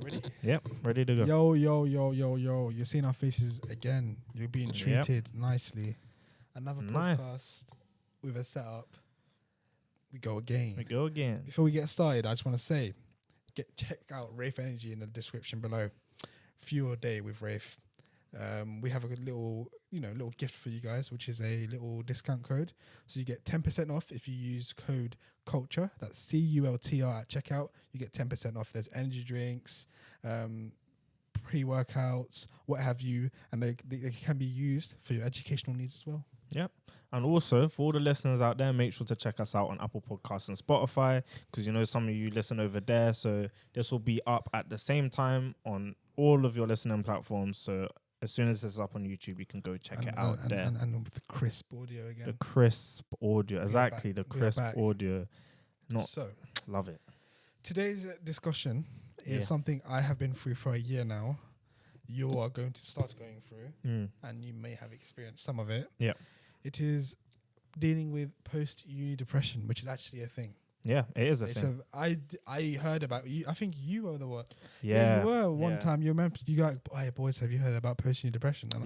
Ready? Yep, ready to go. Yo. You're seeing our faces again. You're being treated nicely. Another Nice. podcast with a setup. We go again. We go again. Before we get started, I just want to say, check out Rafe Energy in the description below. Fuel a day with Rafe. We have a good little gift for you guys, which is a little discount code. So you get 10% off if you use code CULTRE. That's CULTR at checkout. You get 10% off. There's energy drinks, pre-workouts, what have you, and they can be used for your educational needs as well. Yep. And also, for all the listeners out there, make sure to check us out on Apple Podcasts and Spotify, because some of you listen over there. So this will be up at the same time on all of your listening platforms. So as soon as this is up on YouTube, you can go check it out there. And with the crisp audio again. The crisp audio. Exactly, the crisp audio. So, love it. Today's discussion is something I have been through for a year now. You are going to start going through, and you may have experienced some of it. Yeah. It is dealing with post-uni depression, which is actually a thing. Yeah, it is a thing. I heard about you. I think you were the one. Yeah. You were one time. You remember? You like, hey boys, have you heard about post-uni depression? And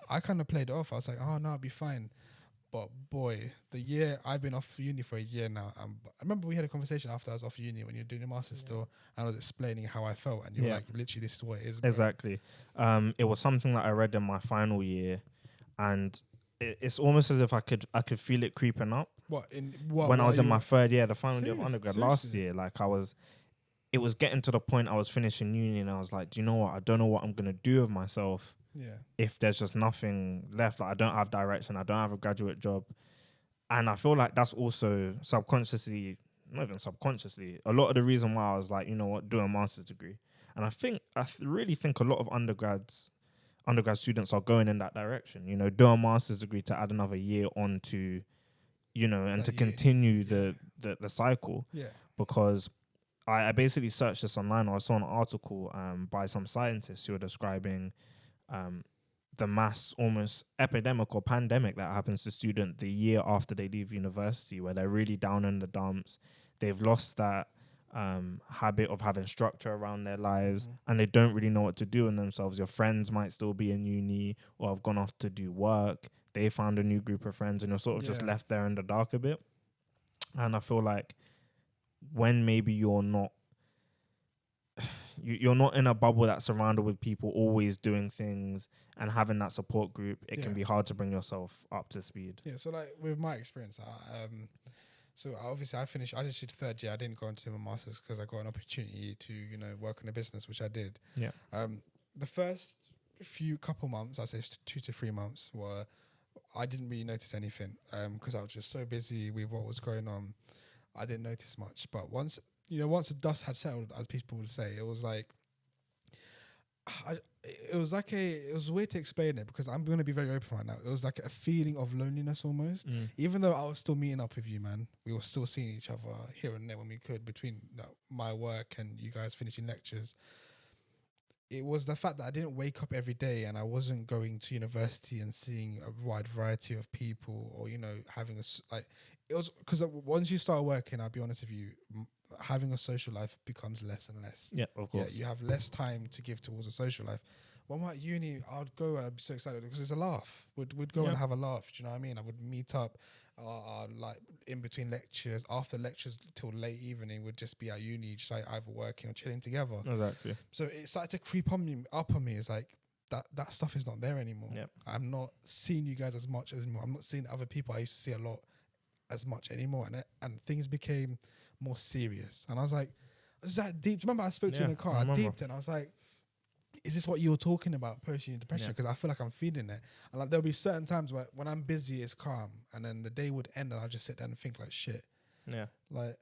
I kind of played it off. I was like, oh no, I'll be fine. But boy, the year I've been off uni for a year now. I remember we had a conversation after I was off uni when you were doing your master's still, and I was explaining how I felt, and you were like, literally, this is what it is. Bro. Exactly. It was something that I read in my final year, and it's almost as if I could feel it creeping up. When I was in my third year, the final year of undergrad last year, it was getting to the point I was finishing uni, and I was like, do you know what? I don't know what I'm gonna do with myself. Yeah. If there's just nothing left, like I don't have direction, I don't have a graduate job, and I feel like that's also subconsciously, not even subconsciously, a lot of the reason why I was like, you know what, do a master's degree. And I really think a lot of undergrad students are going in that direction. Do a master's degree to add another year on to, and to continue the cycle. Yeah. Because I basically searched this online, or I saw an article by some scientists who are describing the mass almost epidemic or pandemic that happens to students the year after they leave university, where they're really down in the dumps. They've lost that habit of having structure around their lives, and they don't really know what to do in themselves. Your friends might still be in uni or have gone off to do work. They found a new group of friends, and you're sort of just left there in the dark a bit. And I feel like when maybe you're not in a bubble that's surrounded with people always doing things and having that support group, it can be hard to bring yourself up to speed. Yeah, so like with my experience, so obviously I just did third year. I didn't go into my master's because I got an opportunity to, work in a business, which I did. Yeah. The first couple months, I'd say 2 to 3 months, were I didn't really notice anything because I was just so busy with what was going on. I didn't notice much. But once the dust had settled, as people would say, it was like, it was weird to explain it, because I'm going to be very open right now. It was like a feeling of loneliness almost. Even though I was still meeting up with you, man, we were still seeing each other here and there when we could, between my work and you guys finishing lectures. It was the fact that I didn't wake up every day and I wasn't going to university and seeing a wide variety of people, or, having it was because once you start working, I'll be honest with you, having a social life becomes less and less. Yeah, of course. Yeah, you have less time to give towards a social life. When I'm at uni, I'd go and I'd be so excited because it's a laugh. We'd go and have a laugh. Do you know what I mean? I would meet up, like in between lectures, after lectures till late evening. Would just be at uni, just like either working or chilling together. Exactly. So it started to creep up on me. It's like that stuff is not there anymore. Yep. I'm not seeing you guys as much anymore. I'm not seeing other people I used to see a lot as much anymore, and things became more serious. And I was like, is that deep? Do you remember I spoke to you in the car? I deeped and I was like, is this what you were talking about, post-uni depression? Because I feel like I'm feeling it. And like there'll be certain times where when I'm busy, it's calm, and then the day would end and I'll just sit there and think like, shit. Yeah. Like,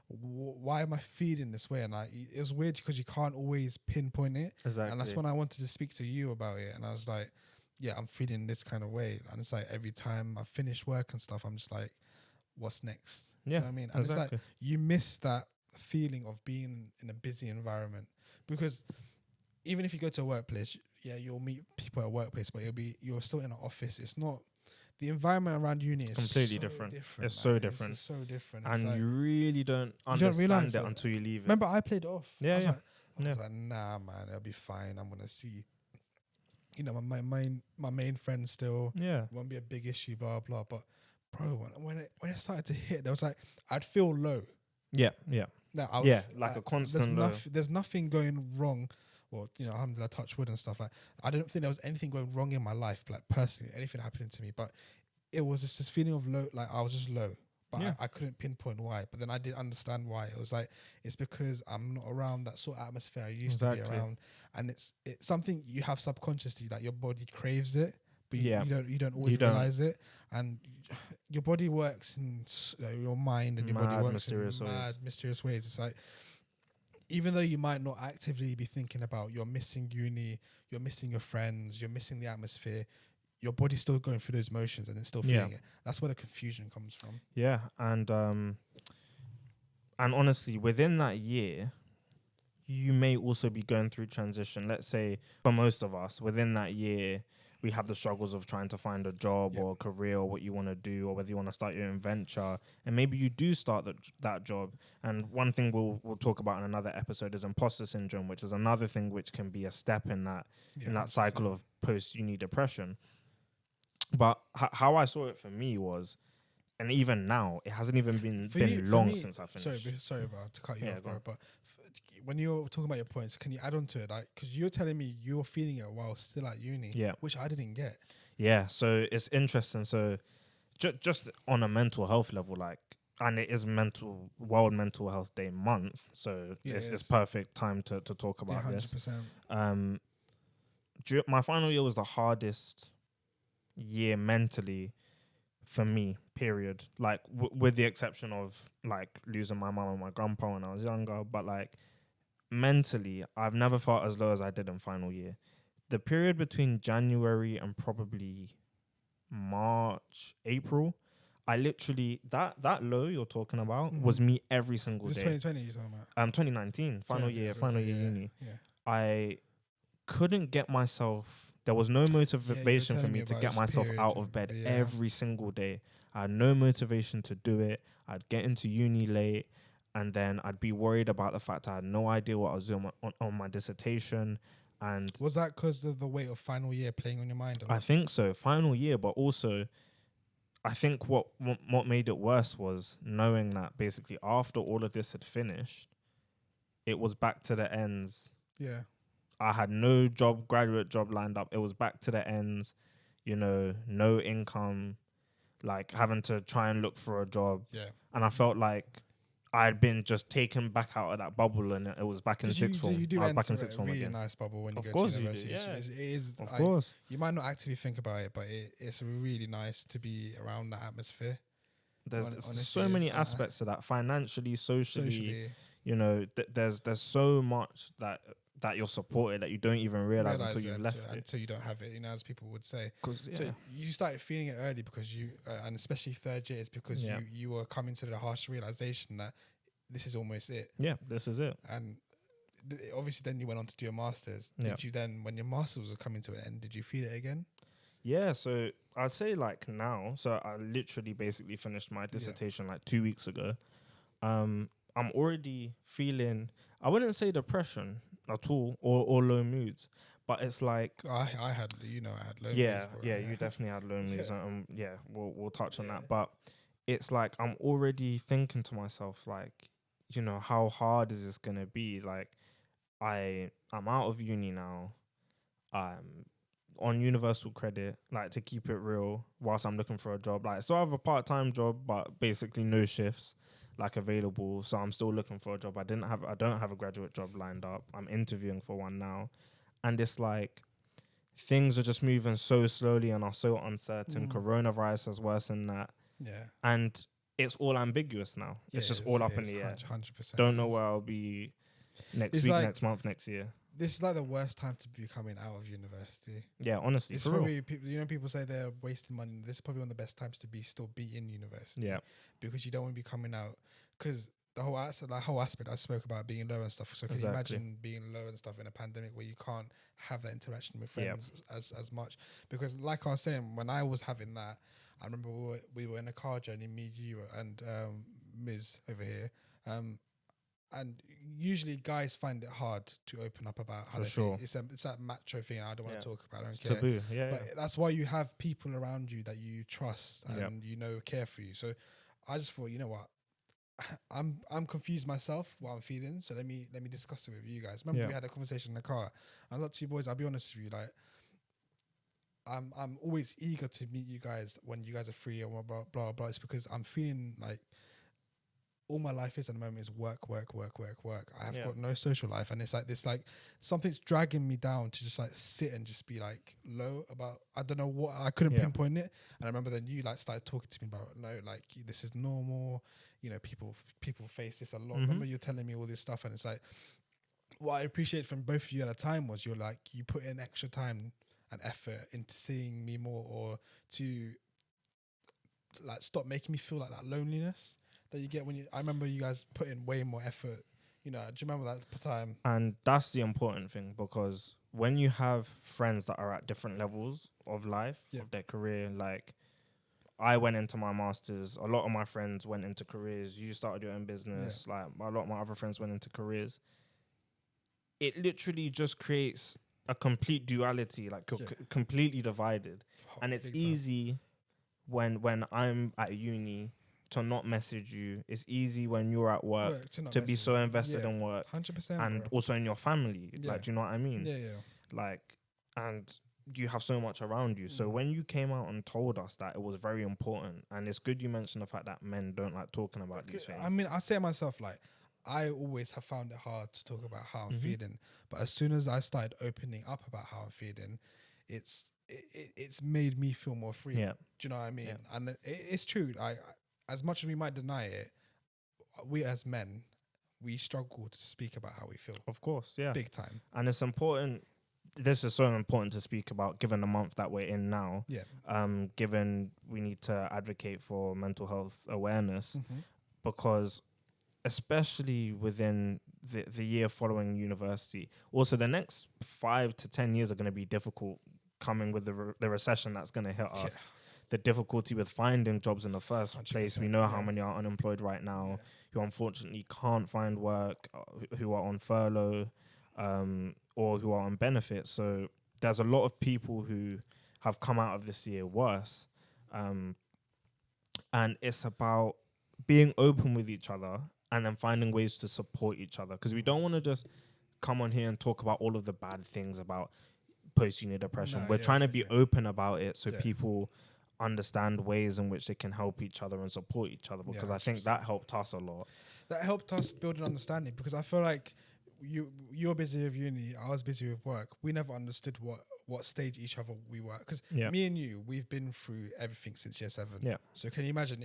why am I feeling this way? And it was weird because you can't always pinpoint it. Exactly. And that's when I wanted to speak to you about it. And I was like, yeah, I'm feeling this kind of way. And it's like every time I finish work and stuff, I'm just like, what's next? Yeah, you know what I mean? And exactly. it's like you miss that feeling of being in a busy environment, because even if you go to a workplace, you'll meet people at a workplace, but you're still in an office. It's not the environment around uni is Completely so different. different. It's so man. different. It's so different. It's And like, you really don't you don't understand realize it it. until you leave it. Remember, I played it off. Yeah, yeah. I was like, nah, man, it'll be fine. I'm gonna see. You know, my main friend still. Yeah. Won't be a big issue. Blah blah. But bro, when it started to hit, there was like I'd feel low. Yeah, yeah. Now, I Yeah, like a constant low. There's nothing going wrong. Well, you know, alhamdulillah, touch wood and stuff. Like, I don't think there was anything going wrong in my life, like personally, anything happening to me. But it was just this feeling of low, like I was just low. But Yeah. I couldn't pinpoint why. But then I did understand why. It was like, it's because I'm not around that sort of atmosphere I used to be around. And it's something you have subconsciously, that your body craves it, but you don't always realize it. And your body works in your mind, and your body works in mysterious ways. It's like, even though you might not actively be thinking about, you're missing uni, you're missing your friends, you're missing the atmosphere, your body's still going through those motions and it's still feeling it. That's where the confusion comes from. Yeah, and honestly, within that year, you may also be going through transition. Let's say for most of us, within that year, we have the struggles of trying to find a job or a career, or what you want to do, or whether you want to start your own venture. And maybe you do start that job. And one thing we'll talk about in another episode is imposter syndrome, which is another thing which can be a step in that cycle of post-uni depression. But how I saw it for me was, and even now, it hasn't even been long since I finished. Sorry about to cut you off, bro, on. but when you're talking about your points, can you add on to it? Like, because you're telling me you're feeling it while still at uni, which I didn't get. Yeah, so it's interesting. So just on a mental health level, like, and it is World Mental Health Day month, so it's perfect time to talk about 100%. this. My final year was the hardest year mentally for me, period. Like, with the exception of like losing my mum and my grandpa when I was younger, but like mentally, I've never felt as low as I did in final year. The period between January and probably March, April, I literally that low you're talking about was me every single day. 2020 you're talking about? 2019, final year uni. Yeah. I couldn't get myself. There was no motivation for me to get myself out of bed every single day. I had no motivation to do it. I'd get into uni late, and then I'd be worried about the fact I had no idea what I was doing on my dissertation. And was that because of the weight of final year playing on your mind? I think so, final year, but also I think what made it worse was knowing that basically after all of this had finished, it was back to the ends. Yeah. I had no graduate job lined up. It was back to the ends, no income, like having to try and look for a job. Yeah. And I felt like I had been just taken back out of that bubble, and it was back in sixth form. You do I was back in sixth a form really again. nice bubble when you of go course to university. You do, yeah. It is, of course. You might not actively think about it, but it's really nice to be around that atmosphere. There's so many aspects to that, financially, socially. There's so much that you're supported that you don't even realize until you've left it. Until you don't have it, as people would say. Yeah. So you started feeling it early because you, and especially third year, is because you were coming to the harsh realization that this is almost it. Yeah, this is it. And obviously then you went on to do your master's. Did you then, when your master's was coming to an end, did you feel it again? Yeah, so I'd say like now, so I literally basically finished my dissertation like 2 weeks ago. I'm already feeling, I wouldn't say depression at all or low moods, but it's like I had low moods. You definitely had low moods. We'll touch on that, but it's like I'm already thinking to myself like, how hard is this gonna be? Like, I'm out of uni now. I'm on universal credit, like, to keep it real, whilst I'm looking for a job. Like, so I have a part-time job, but basically no shifts like available. So I'm still looking for a job. I don't have a graduate job lined up. I'm interviewing for one now. And it's like things are just moving so slowly and are so uncertain. Coronavirus has worsened that. Yeah. And it's all ambiguous now. It's just all up in the air. 100%. Don't know where I'll be next week, next month, next year. This is like the worst time to be coming out of university. Yeah, honestly, it's for probably real. People say they're wasting money. This is probably one of the best times to still be in university. Yeah, because you don't want to be coming out, because the whole aspect I spoke about being low and stuff. So can you imagine being low and stuff in a pandemic where you can't have that interaction with friends as much? Because like I was saying, when I was having that, I remember we were in a car journey, me, you, and Ms. over here. And usually guys find it hard to open up about how For they sure. feel. It's that macho thing. I don't want Yeah. to talk about. I don't It's care. taboo. Yeah, But that's why you have people around you that you trust and you know care for you. So I just thought, you know what, I'm confused myself what I'm feeling. So let me discuss it with you guys. Remember we had a conversation in the car. I was like to you boys, I'll be honest with you, like I'm always eager to meet you guys when you guys are free and blah blah blah. Blah. It's because I'm feeling like all my life is at the moment is work, work, work, work, work. I have got no social life, and it's like this, like something's dragging me down to just like sit and just be like low about. I don't know what, I couldn't pinpoint it. And I remember then you like started talking to me about no, like this is normal. You know, people face this a lot. Remember you're telling me all this stuff, and it's like what I appreciate from both of you at a time was you're like you put in extra time and effort into seeing me more, or to like stop making me feel like that loneliness that you get when you. I remember you guys put in way more effort. You know, do you remember that time? And that's the important thing, because when you have friends that are at different levels of life, of their career, like I went into my masters, a lot of my friends went into careers. You started your own business. Like a lot of my other friends went into careers. It literally just creates a complete duality, like completely divided. And it's easy when I'm at uni to not message you. It's easy when you're at work to be so invested in work, 100%, and also in your family. Like, do you know what I mean? Yeah. Like, and you have so much around you. So when you came out and told us that, it was very important. And it's good you mentioned the fact that men don't like talking about these things. I mean, I say myself, like, I always have found it hard to talk about how I'm feeling. But as soon as I started opening up about how I'm feeling, it's made me feel more free. Yeah. Do you know what I mean? Yeah. And it's true. As much as we might deny it, we as men, we struggle to speak about how we feel. Of course, yeah. Big time. And it's important. This is so important to speak about, given the month that we're in now. Yeah. Given we need to advocate for mental health awareness, because especially within the year following university, also the next 5 to 10 years are going to be difficult, coming with the recession that's going to hit us. The difficulty with finding jobs in the first place. We know how many are unemployed right now, who unfortunately can't find work, who are on furlough, or who are on benefits. So there's a lot of people who have come out of this year worse. And it's about being open with each other and then finding ways to support each other. Because we don't want to just come on here and talk about all of the bad things about post-uni depression. We're trying to be open about it so people understand ways in which they can help each other and support each other, because I think that helped us a lot. That helped us build an understanding, because I feel like you're busy with uni, I was busy with work. We never understood what stage each other we were, because me and you, we've been through everything since year 7. So can you imagine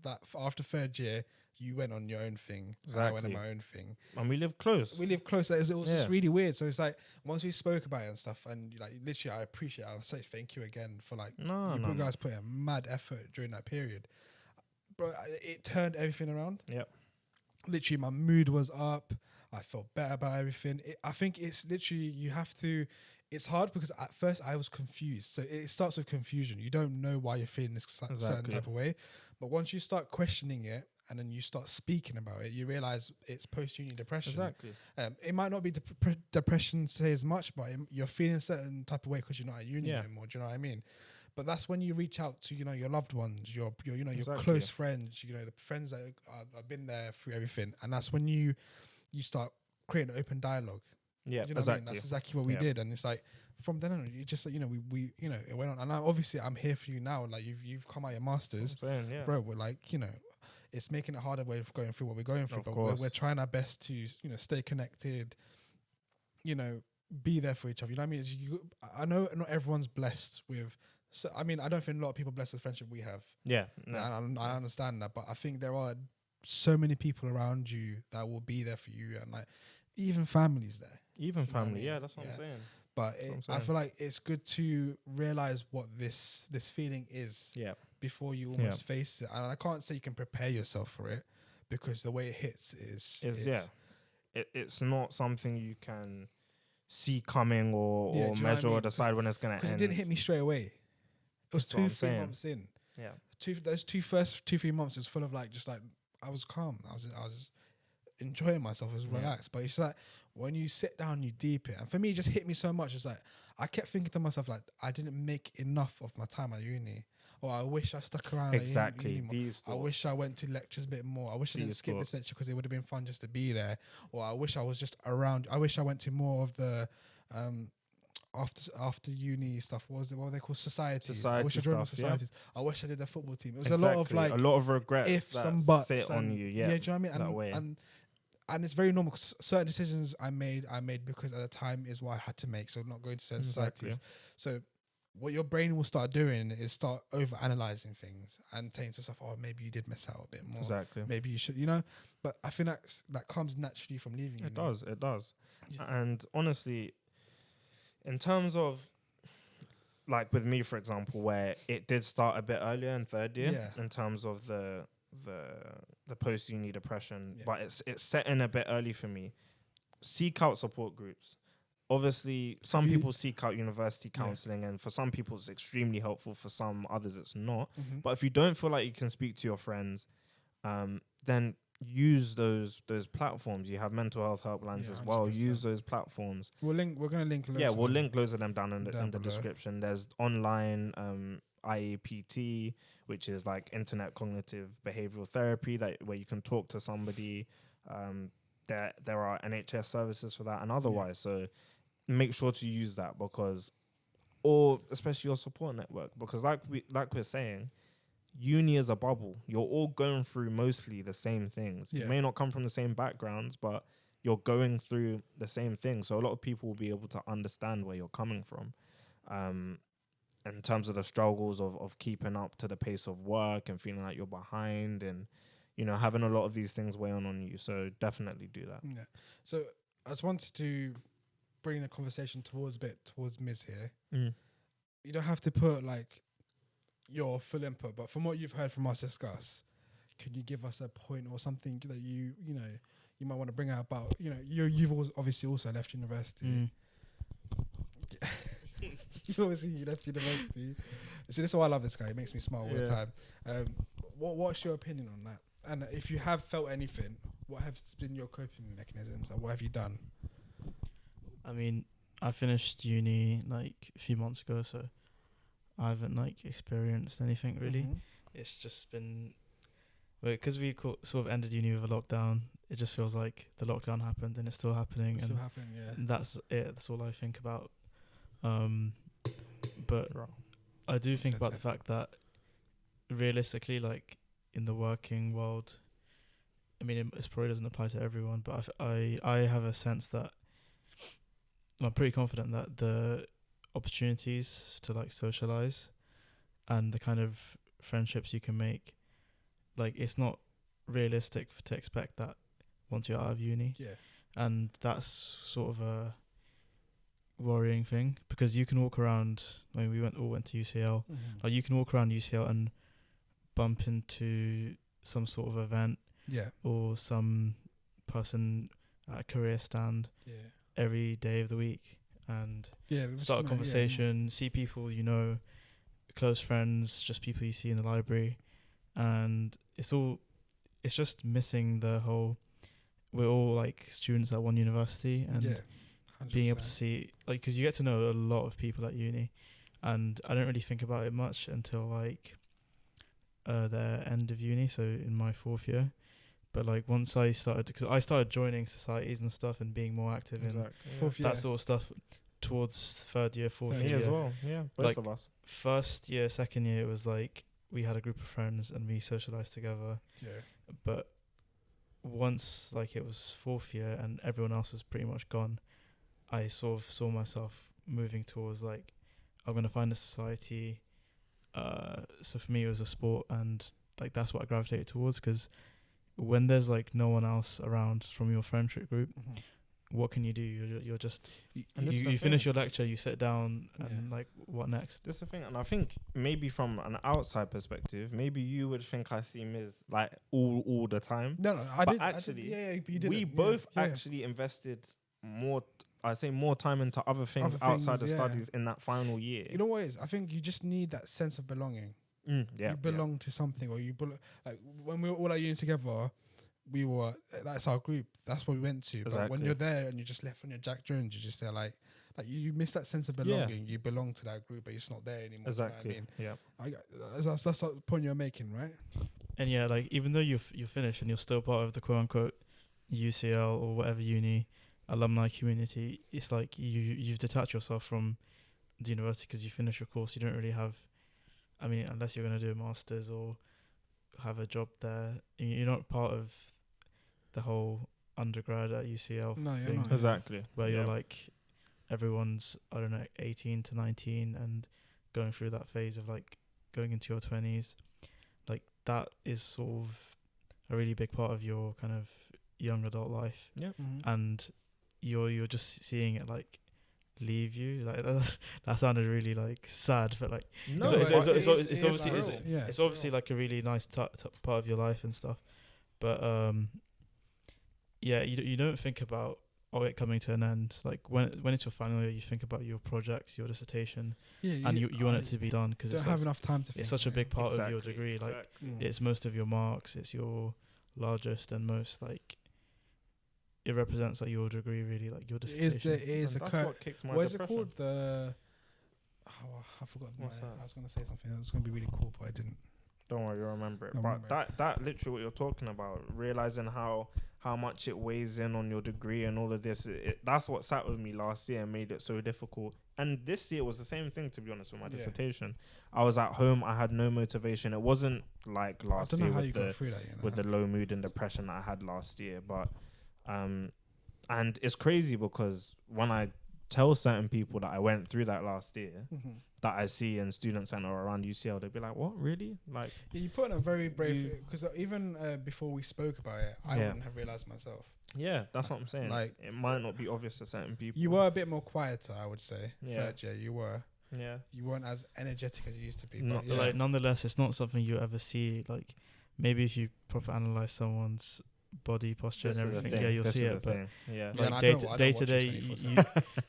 that after third year you went on your own thing, and I went on my own thing, and we live close. It was just really weird. So it's like once we spoke about it and stuff, and like literally I appreciate it. I'll say thank you again for like you guys put in mad effort during that period, bro. It turned everything around. Literally my mood was up. I felt better about everything. I think it's literally, it's hard because at first I was confused. So it starts with confusion. You don't know why you're feeling this certain type of way. But once you start questioning it and then you start speaking about it, you realize it's post-uni depression. Exactly. It might not be depression, say as much, but you're feeling a certain type of way because you're not at uni anymore. Do you know what I mean? But that's when you reach out to, your loved ones, your close friends, the friends that have been there through everything. And that's when you start creating an open dialogue. Yeah, you know what I mean? That's exactly what we did. And it's like, from then on, you just, we it went on. And obviously I'm here for you now. Like you've come out your masters, bro. We're like, it's making it harder way of going through what we're going through, but we're trying our best to, stay connected, be there for each other. You know what I mean? I know not everyone's blessed with, so I mean, I don't think a lot of people blessed with friendship we have. And I understand that, but I think there are so many people around you that will be there for you, and like even families there. Even family, that's what I'm saying. But I feel like it's good to realize what this feeling is before you almost face it. And I can't say you can prepare yourself for it, because the way it hits it's not something you can see coming or measure or decide when it's going to end. Because it didn't hit me straight away. It was 2-3 months in. Yeah. Those first 2-3 months is full of like just like I was calm. I was enjoying myself. I was relaxed. But it's like when you sit down, you deep it. And for me, it just hit me so much. It's like I kept thinking to myself like I didn't make enough of my time at uni. Or I wish I stuck around. Exactly. At uni more. These thoughts. I wish I went to lectures a bit more. I wish I didn't skip this lecture because it would have been fun just to be there. Or I wish I was just around. I wish I went to more of the after uni stuff. What were they called? Societies. I wish I joined the societies. I wish I did a football team. It was a lot of like a lot of regrets. If some buts sit on you. Yeah. Do you know what I mean? That way. And it's very normal because certain decisions I made because at the time is what I had to make. So not going to certain societies. So what your brain will start doing is start over analyzing things and saying to yourself, oh, maybe you did miss out a bit more. Exactly. Maybe you should, But I think that comes naturally from leaving. It does. Yeah. And honestly, in terms of like with me, for example, where it did start a bit earlier in third year in terms of the post-uni depression, but it's set in a bit early for me. Seek out support groups. Obviously, some people seek out university counselling, and for some people it's extremely helpful. For some others, it's not. Mm-hmm. But if you don't feel like you can speak to your friends, then use those platforms. You have mental health helplines as well. 100%. Use those platforms. We're going to link. We'll link loads of them down in the description. There's online IAPT, which is like internet cognitive behavioral therapy, where you can talk to somebody. There are NHS services for that and otherwise. So make sure to use that or especially your support network, because like we're saying, uni is a bubble. You're all going through mostly the same things. You may not come from the same backgrounds, but you're going through the same thing. So a lot of people will be able to understand where you're coming from. In terms of the struggles of keeping up to the pace of work and feeling like you're behind and, having a lot of these things weighing on you. So definitely do that. Yeah. So I just wanted to bring the conversation towards Miz here. Mm. You don't have to put like your full input, but from what you've heard from us discuss, can you give us a point or something that you might want to bring out about, you've obviously also left university. You obviously left university. So this is why I love this guy. He makes me smile all the time. What's your opinion on that? And if you have felt anything, what have been your coping mechanisms? Or what have you done? I mean, I finished uni like a few months ago, so I haven't like experienced anything really. Mm-hmm. It's just been because we sort of ended uni with a lockdown. It just feels like the lockdown happened and it's still happening. It's still happening, yeah. That's it. That's all I think about. But I do think about the fact that realistically, like in the working world, I mean, it probably doesn't apply to everyone, but I have a sense that I'm pretty confident that the opportunities to like socialize and the kind of friendships you can make, like it's not realistic to expect that once you're out of uni. Yeah. And that's sort of a worrying thing because you can walk around. I mean, we all went to UCL. Mm-hmm. Like you can walk around UCL and bump into some sort of event, or some person at a career stand, every day of the week, and start a conversation, see people close friends, just people you see in the library, and it's just missing the whole. We're all like students at one university, and being able to see, like, because you get to know a lot of people at uni, and I don't really think about it much until like the end of uni, so in my fourth year. But like once I started joining societies and stuff and being more active in that sort of stuff towards third year, fourth year as well. Yeah, both of us. First year, second year, it was like we had a group of friends and we socialized together. Yeah. But once like it was fourth year and everyone else was pretty much gone, I sort of saw myself moving towards like I'm gonna find a society. So for me, it was a sport, and like that's what I gravitated towards. Because when there's like no one else around from your friendship group, what can you do? You're just you finish your lecture, you sit down, and like what next? That's the thing, and I think maybe from an outside perspective, maybe you would think I see Miz like all the time. No, we both actually invested more. I say more time into other things outside of studies in that final year. You know what it is? I think you just need that sense of belonging. You belong to something, or like when we were all at uni together, that's our group. That's what we went to. Exactly. But when you're there and you're just left on your Jack Jones, you're just there like you miss that sense of belonging. You belong to that group, but it's not there anymore. Exactly. You know what I mean? That's the point you're making, right? And yeah, like even though you're finished and you're still part of the quote unquote UCL or whatever uni alumni community, it's like you've detached yourself from the university because you finish your course. You don't really have, I mean, unless you're going to do a master's or have a job there, you're not part of the whole undergrad at UCL no, you're thing. not. Exactly. Where you're like, everyone's, I don't know, 18 to 19 and going through that phase of like going into your 20s. Like that is sort of a really big part of your kind of young adult life. Yep. Mm-hmm. And you're just seeing it like leave you. Like that sounded really like sad, but like no, it's obviously like a really nice part of your life and stuff. But you don't think about it coming to an end. Like when it's your final year, you think about your projects, your dissertation, and you want it to be done because don't have enough time to. It's such a big part of your degree. Like it's most of your marks. It's your largest and most like. It represents like your degree, really, like your dissertation. It is what kicked my what is depression. it called? I forgot. I was going to say something that was going to be really cool, but I didn't. Don't worry, you'll remember it. That literally what you're talking about, realizing how much it weighs in on your degree and all of this. That's what sat with me last year and made it so difficult. And this year was the same thing, to be honest, with my dissertation. I was at home. I had no motivation. It wasn't like last year with the low mood and depression that I had last year, but. And it's crazy because when I tell certain people that I went through that last year, that I see in student center or around UCL, they'd be like, "What, really?" Like, you put in a very brave. Because even before we spoke about it, I wouldn't have realized myself. Yeah, that's what I'm saying. Like, it might not be obvious to certain people. You were a bit more quieter, I would say. Yeah, third year, you were. Yeah, you weren't as energetic as you used to be. But like, nonetheless, it's not something you ever see. Like, maybe if you proper analyze someone's body posture and everything, you'll see it. But like day to day,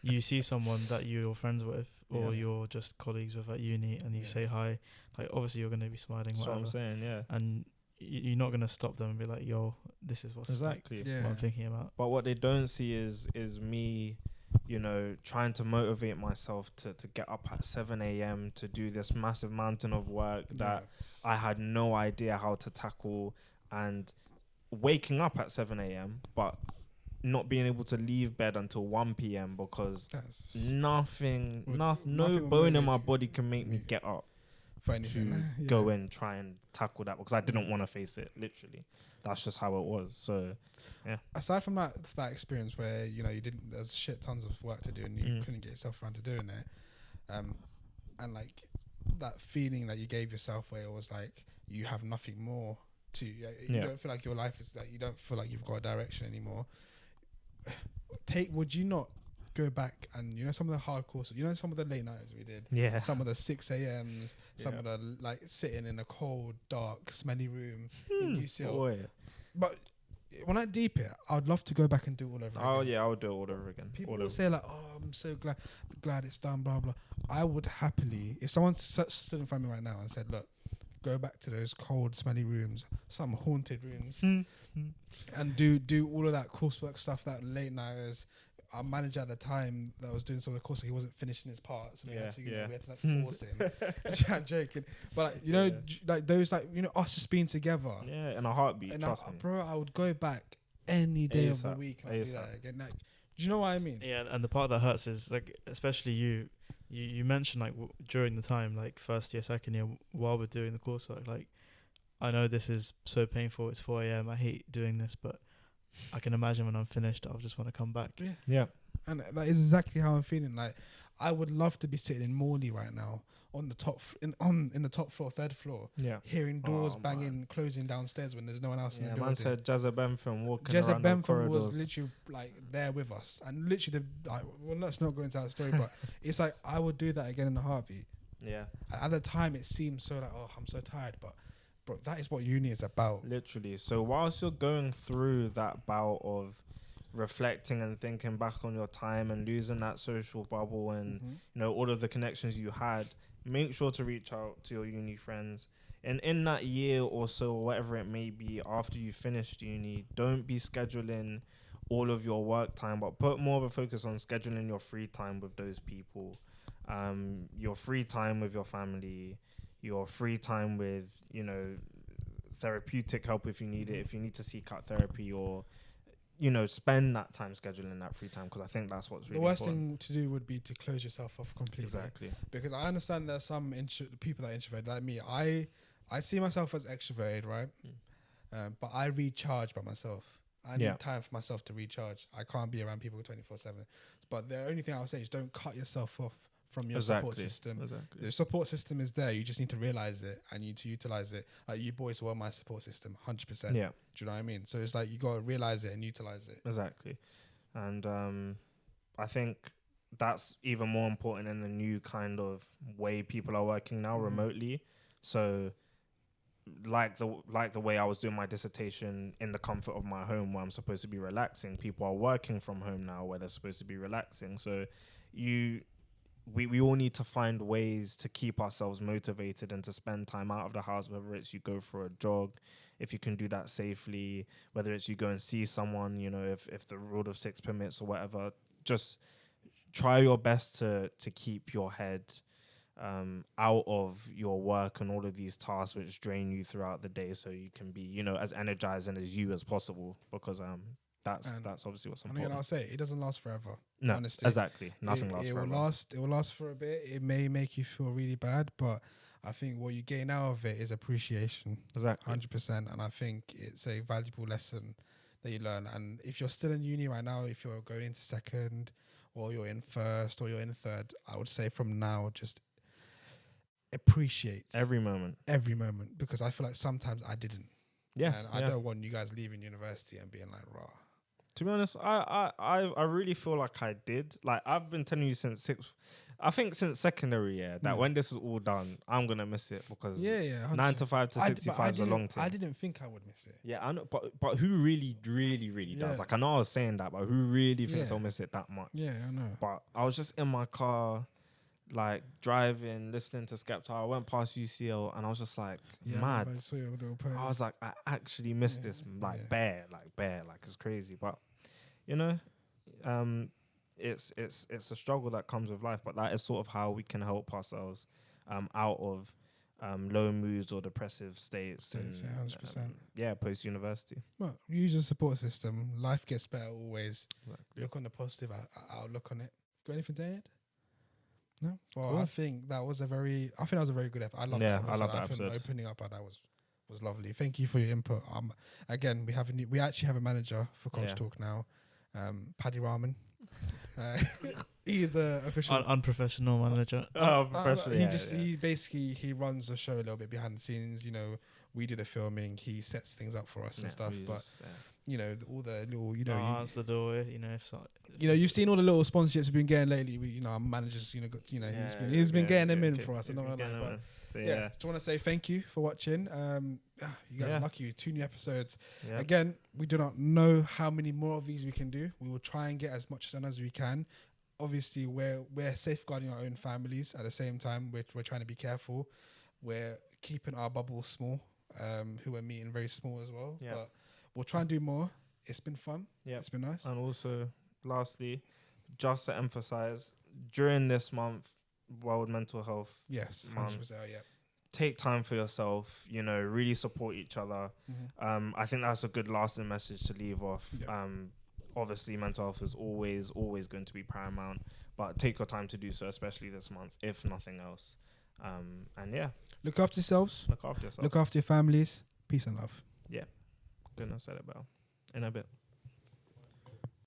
you see someone that you're friends with or you're just colleagues with at uni, and you say hi. Like obviously you're going to be smiling. That's what I'm saying. Yeah, and you're not going to stop them and be like, "Yo, this is what's what I'm thinking about." But what they don't see is me, trying to motivate myself to get up at 7 a.m. to do this massive mountain of work that I had no idea how to tackle, and waking up at 7 a.m. but not being able to leave bed until 1 p.m. because no bone in my body can make me get up to go and try and tackle that, because I didn't want to face it. Literally, that's just how it was. So aside from that experience where you didn't, there's shit tons of work to do and you couldn't get yourself around to doing it, and like that feeling that you gave yourself where it was like you have nothing more to, you don't feel like your life is like, you don't feel like you've got a direction anymore. Would you not go back and some of the hard courses, some of the late nights we did, some of the 6 a.m.s, some of the like sitting in a cold, dark, smelly room in UCL. But when I deep it, I'd love to go back and do all over again. Oh yeah, I would do it all over again. People will say like, "Oh, I'm so glad it's done." Blah blah. I would happily, if someone stood in front of me right now and said, "Look, go back to those cold, smelly rooms, some haunted rooms, and do all of that coursework stuff, that late nights." Our manager at the time that was doing some of the course, he wasn't finishing his part, so we had to like force him. I'm joking, but like those, like us just being together, in a heartbeat. And trust me, bro, I would go back any day of the week and do that again. Like, do you know what I mean? Yeah, and the part that hurts is like, especially you mentioned like during the time, like first year, second year, while we're doing the coursework, like I know this is so painful. It's 4 a.m. I hate doing this, but I can imagine when I'm finished, I'll just want to come back. Yeah. And that is exactly how I'm feeling. Like, I would love to be sitting in Morley right now on the top, in the top floor, third floor. Yeah. Hearing doors banging, closing downstairs when there's no one else in the building. Man said Jazza Bentham walking around the corridors. Was literally like there with us, and literally let's not go into that story, but it's like I would do that again in a heartbeat. Yeah. At the time, it seemed so like, oh, I'm so tired, but. Bro, that is what uni is about. Literally. So whilst you're going through that bout of reflecting and thinking back on your time and losing that social bubble and all of the connections you had, make sure to reach out to your uni friends. And in that year or so, or whatever it may be, after you finished uni, don't be scheduling all of your work time, but put more of a focus on scheduling your free time with those people. Your free time with your family, your free time with, you know, therapeutic help if you need it, if you need to seek out therapy, or, you know, spend that time scheduling that free time, because I think that's what's really the worst important. thing to do would be to close yourself off completely. Exactly. Because I understand there's some people that are introverted, like me. I see myself as extroverted, right? But I recharge by myself. I need time for myself to recharge. I can't be around people 24/7. But the only thing I'll say is don't cut yourself off from your support system. Exactly. The support system is there. You just need to realize it and you need to utilize it. Like, you boys were my support system, 100%. Yeah. Do you know what I mean? So it's like you got to realize it and utilize it. Exactly. And I think that's even more important in the new kind of way people are working now, remotely. So like the way I was doing my dissertation in the comfort of my home where I'm supposed to be relaxing, people are working from home now where they're supposed to be relaxing. So we all need to find ways to keep ourselves motivated and to spend time out of the house, whether it's you go for a jog, if you can do that safely, whether it's you go and see someone, you know, if the rule of 6 permits or whatever. Just try your best to keep your head out of your work and all of these tasks which drain you throughout the day, so you can be, you know, as energized and as you as possible, because that's obviously what's important. And I'll say it doesn't last forever. No, honestly. exactly. Nothing lasts forever. It will last for a bit. It may make you feel really bad, but I think what you gain out of it is appreciation. Exactly. 100%. And I think it's a valuable lesson that you learn. And if you're still in uni right now, if you're going into second, or you're in first, or you're in third, I would say from now, just appreciate every moment, because I feel like sometimes I didn't. And I don't want you guys leaving university and being like, raw. To be honest, I really feel like I did. Like, I've been telling you since secondary year that when this is all done, I'm gonna miss it, because 9 to 5 to 65 is a long thing. I didn't think I would miss it. Yeah, I know, but who really does? Like, I know I was saying that, but who really thinks I'll miss it that much? Yeah, I know. But I was just in my car, like driving, listening to Skepta. I went past UCL and I was just like, mad. I was like, I actually missed this, bare, it's crazy. But you know, it's a struggle that comes with life. But that is sort of how we can help ourselves out of low moods or depressive states. 100%. Post university. Well, use your support system. Life gets better always. Exactly. Look on the positive outlook on it. Got anything to add? No. Well, cool. I think that was a very good episode. I love that. I love that episode. Opening up, that was lovely. Thank you for your input. Again, we actually have a manager for CultrTalk now, Paddy Rahman. He is a official unprofessional manager. Professional. He runs the show a little bit behind the scenes. You know, we do the filming. He sets things up for us and stuff. But you know, all the little, you know, answer the door. You know, if so, you know, you've seen all the little sponsorships we've been getting lately. Our managers, he's been getting them in for us. Just want to say thank you for watching. You guys are lucky with 2 new episodes. Yeah. Again, we do not know how many more of these we can do. We will try and get as much done as we can. Obviously, we're safeguarding our own families at the same time. We're trying to be careful. We're keeping our bubble small. Who we're meeting very small as well. Yeah. But we'll try and do more. It's been fun. Yeah, it's been nice. And also, lastly, just to emphasize, during this month, World Mental Health Month, 100%, take time for yourself. You know, really support each other. Mm-hmm. I think that's a good lasting message to leave off. Yep. Obviously, mental health is always going to be paramount, but take your time to do so, especially this month, if nothing else. Look after yourselves. Look after your families. Peace and love. Yeah. Couldn't have said it better. In a bit.